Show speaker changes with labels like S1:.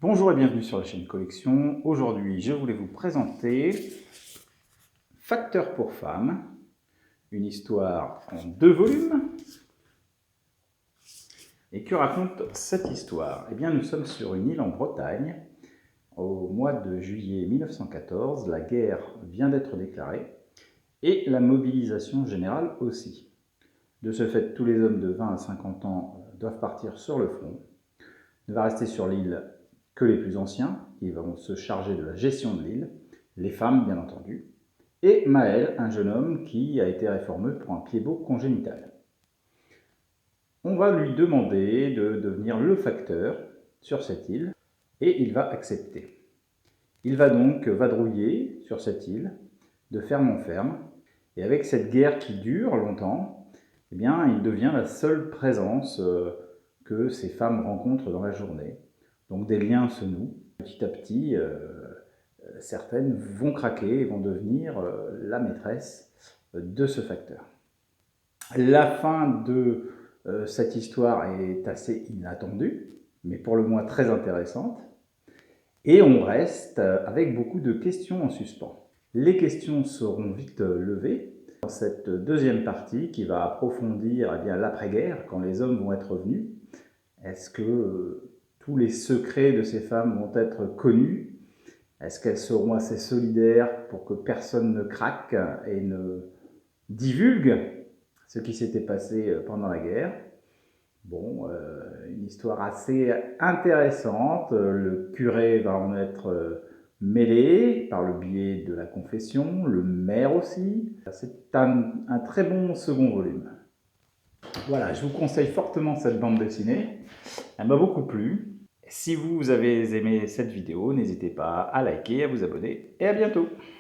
S1: Bonjour et bienvenue sur la chaîne Collection. Aujourd'hui, je voulais vous présenter Facteur pour femmes, une histoire en 2 volumes. Et que raconte cette histoire? Eh bien, nous sommes sur une île en Bretagne. Au mois de juillet 1914, la guerre vient d'être déclarée et la mobilisation générale aussi. De ce fait, tous les hommes de 20 à 50 ans doivent partir sur le front. Ne va rester sur l'île que les plus anciens, qui vont se charger de la gestion de l'île, les femmes bien entendu, et Maël, un jeune homme qui a été réformé pour un pied-bot congénital. On va lui demander de devenir le facteur sur cette île, et il va accepter. Il va donc vadrouiller sur cette île, de ferme en ferme, et avec cette guerre qui dure longtemps, eh bien, il devient la seule présence que ces femmes rencontrent dans la journée. Donc des liens se nouent. Petit à petit, certaines vont craquer et vont devenir la maîtresse de ce facteur. La fin de cette histoire est assez inattendue, mais pour le moins très intéressante. Et on reste avec beaucoup de questions en suspens. Les questions seront vite levées dans cette deuxième partie qui va approfondir l'après-guerre, quand les hommes vont être revenus. Est-ce que tous les secrets de ces femmes vont être connus? Est-ce qu'elles seront assez solidaires pour que personne ne craque et ne divulgue ce qui s'était passé pendant la guerre? Bon, une histoire assez intéressante. Le curé va en être mêlé par le biais de la confession, le maire aussi. C'est un très bon second volume. Voilà, je vous conseille fortement cette bande dessinée. Elle m'a beaucoup plu. Si vous avez aimé cette vidéo, n'hésitez pas à liker, à vous abonner et à bientôt.